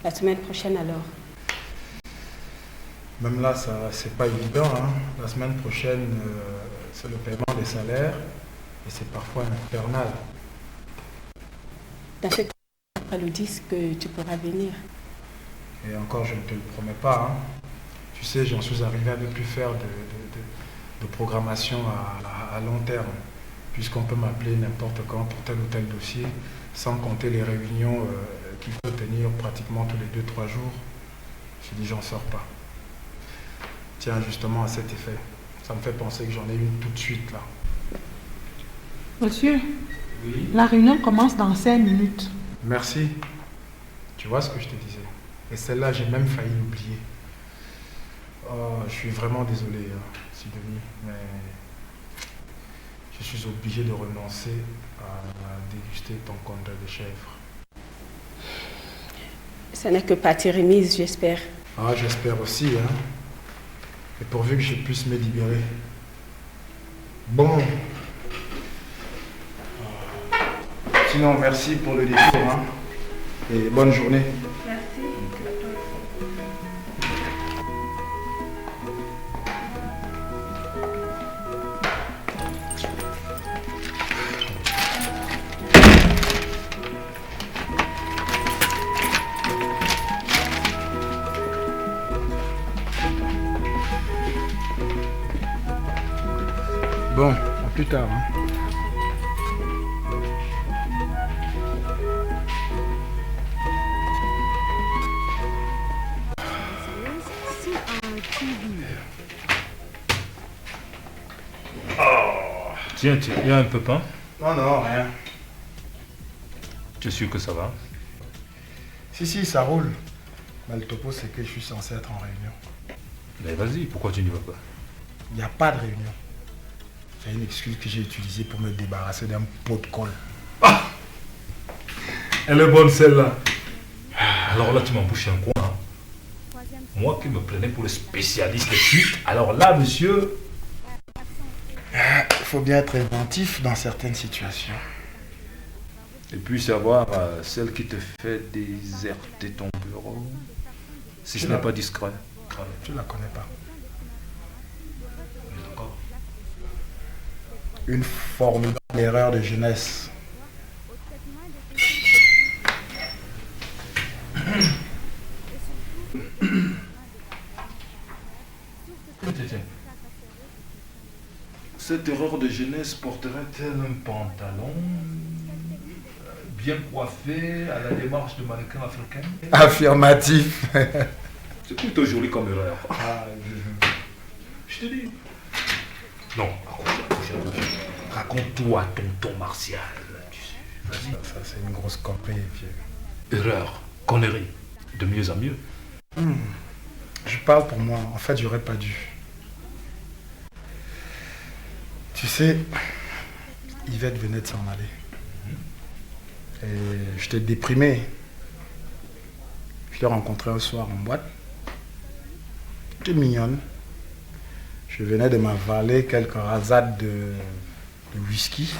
La semaine prochaine alors. Même là, ça, c'est pas évident. Hein. La semaine prochaine, c'est le paiement des salaires et c'est parfois infernal. Dans ce cas, après le 10 que tu pourras venir. Et encore, je ne te le promets pas. Hein. Tu sais, j'en suis arrivé à ne plus faire de programmation à long terme, puisqu'on peut m'appeler n'importe quand pour tel ou tel dossier, sans compter les réunions qu'il faut tenir pratiquement tous les 2-3 jours. Je dis, j'en sors pas. Tiens, justement, à cet effet, ça me fait penser que j'en ai une tout de suite là. Monsieur, Oui. la réunion commence dans 5 minutes. Merci. Tu vois ce que je te disais. Et celle-là, j'ai même failli l'oublier. Oh, je suis vraiment désolé, Sidonie, mais je suis obligé de renoncer à déguster ton condé de chèvre. Ça n'est que partie remise, j'espère. Ah, j'espère aussi, hein. Et pourvu que je puisse me libérer. Bon. Sinon, merci pour le détour, hein. Et bonne journée. Merci. Bon, à plus tard, hein. Tiens, il y a un peu pain. Non, non, rien. Tu es sûr que ça va? Si, ça roule. Mais le topo, c'est que je suis censé être en réunion. Mais vas-y, pourquoi tu n'y vas pas? Il n'y a pas de réunion. C'est une excuse que j'ai utilisée pour me débarrasser d'un pot de colle. Ah! Elle est bonne celle-là. Alors là, tu m'embouches un coin. Hein. Moi qui me prenais pour le spécialiste de suite. Alors là, monsieur... Il faut bien être inventif dans certaines situations. Et puis savoir celle qui te fait déserter ton bureau. Si ce n'est pas discret. Je ne la connais pas. D'accord. Une formidable erreur de jeunesse. Tiens. Cette erreur de jeunesse porterait-elle un pantalon bien coiffé à la démarche de mannequin africain? Affirmatif. C'est plutôt joli comme erreur. Ah, Je te dis. Non, accroche. Raconte-toi, tonton Martial. Tu sais, vas-y. ça c'est une grosse copée, vieux. Erreur, connerie, de mieux en mieux. Je parle pour moi. En fait, j'aurais pas dû. Tu sais, Yvette venait de s'en aller. Et j'étais déprimé. Je l'ai rencontrée un soir en boîte. Elle était mignonne. Je venais de m'avaler quelques rasades de whisky.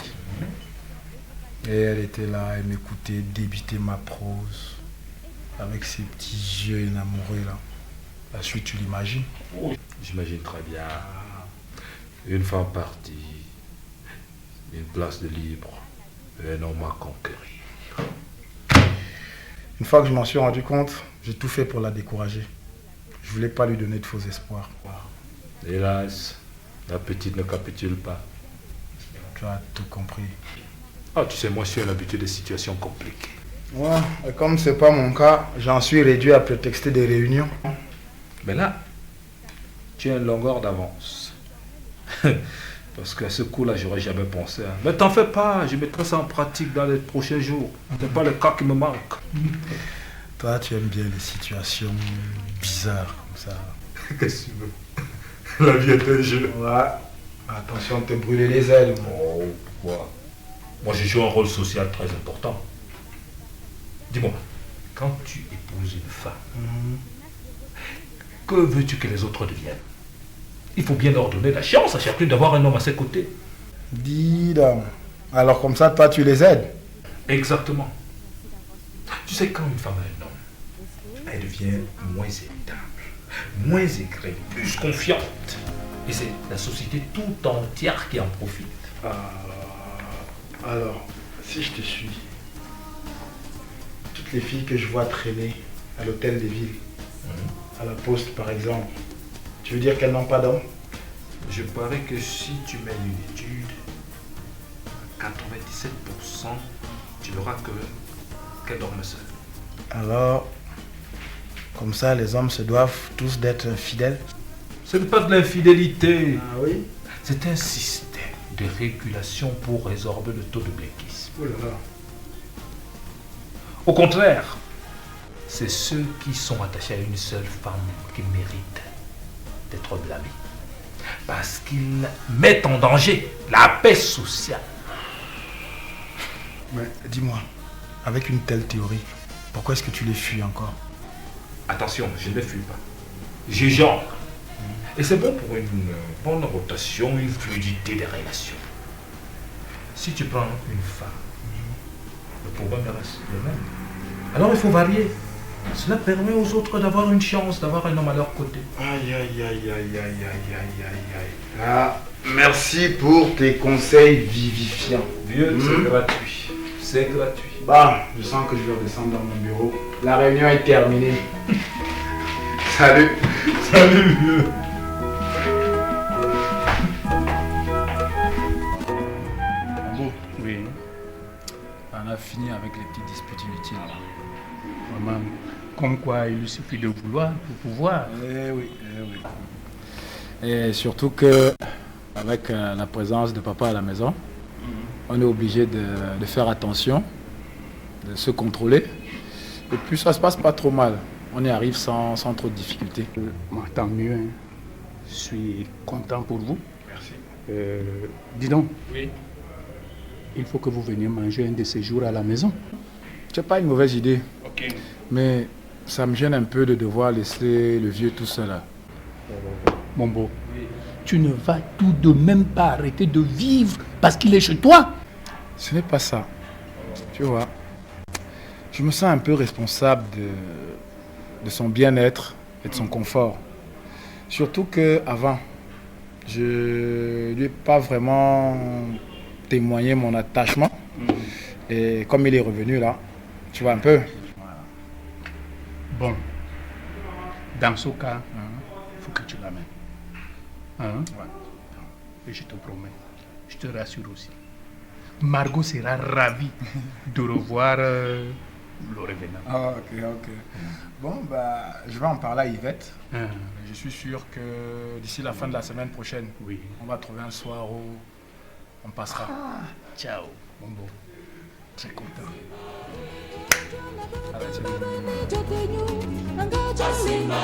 Et elle était là, elle m'écoutait débiter ma prose. Avec ses petits yeux enamourés là. La suite, tu l'imagines? J'imagine très bien. Une femme partie, une place de libre, un homme à conquérir. Une fois que je m'en suis rendu compte, j'ai tout fait pour la décourager. Je voulais pas lui donner de faux espoirs. Hélas, la petite ne capitule pas. Tu as tout compris. Ah, tu sais, moi, je suis à l'habitude des situations compliquées. Ouais, et comme c'est pas mon cas, j'en suis réduit à prétexter des réunions. Mais là, tu as une longueur d'avance. Parce qu'à ce coup-là, j'aurais jamais pensé. Hein. Mais t'en fais pas, je mettrai ça en pratique dans les prochains jours. C'est pas le cas qui me manque. Toi, tu aimes bien les situations bizarres comme ça. Qu'est-ce que tu veux? La vie est un jeu. Ouais. Attention de te brûler les ailes. Oh, pourquoi? Moi, je joue un rôle social très important. Dis-moi, quand tu épouses une femme, que veux-tu que les autres deviennent? Il faut bien leur donner la chance à chacun d'avoir un homme à ses côtés. Dis donc. Alors comme ça, toi, tu les aides. Exactement. Tu sais, quand une femme a un homme, elle devient moins irritable, moins aigrie, plus confiante. Et c'est la société tout entière qui en profite. Alors, si je te suis, toutes les filles que je vois traîner à l'hôtel des villes, à la poste par exemple, tu veux dire qu'elles n'ont pas d'homme? Je parie que si tu mets une étude, à 97%, tu verras qu'elles dorment seules. Alors, comme ça, les hommes se doivent tous d'être fidèles? Ce n'est pas de l'infidélité, Ah oui? c'est un système de régulation pour résorber le taux de bléquisme. Oh là là. Au contraire, c'est ceux qui sont attachés à une seule femme qui méritent d'être blâmés. Parce qu'ils mettent en danger la paix sociale. Mais dis-moi, avec une telle théorie, pourquoi est-ce que tu les fuis encore? Attention, je ne les fuis pas. J'égendre. Et c'est bon pour une bonne rotation, une fluidité des relations. Si tu prends une femme, le problème reste le même. Alors il faut varier. Cela permet aux autres d'avoir une chance, d'avoir un homme à leur côté. Aïe, aïe, aïe, aïe, aïe, aïe, aïe, aïe, aïe. Ah, merci pour tes conseils vivifiants. Vieux, c'est gratuit. C'est gratuit. Bah, je sens que je vais redescendre dans mon bureau. La réunion est terminée. Salut. Salut, vieux. Oui, On a fini avec les petites disputes inutiles. vraiment. Comme quoi, il suffit de vouloir pour pouvoir. Eh oui, eh oui. Et surtout que, avec la présence de papa à la maison, on est obligé de faire attention, de se contrôler. Et puis ça se passe pas trop mal. On y arrive sans trop de difficultés. Moi, tant mieux. Hein. Je suis content pour vous. Merci. Dis donc, Oui. il faut que vous veniez manger un de ces jours à la maison. C'est pas une mauvaise idée. Ok. Mais ça me gêne un peu de devoir laisser le vieux tout seul là. Mon beau, tu ne vas tout de même pas arrêter de vivre parce qu'il est chez toi. Ce n'est pas ça. Tu vois, je me sens un peu responsable de son bien-être et de son confort. Surtout qu'avant, je ne lui ai pas vraiment témoigné mon attachement. Et comme il est revenu là, tu vois un peu. Bon, dans ce cas, il faut que tu l'amènes. Hein? Et je te promets, je te rassure aussi. Margot sera ravie de revoir le revenant. Ah, ok. Bon, bah, je vais en parler à Yvette. Hein? Je suis sûr que d'ici la fin de la semaine prochaine, Oui. on va trouver un soir où on passera. Ciao, mon beau. Très content. Allez, c'est bon. Jotenyu, angga jasina.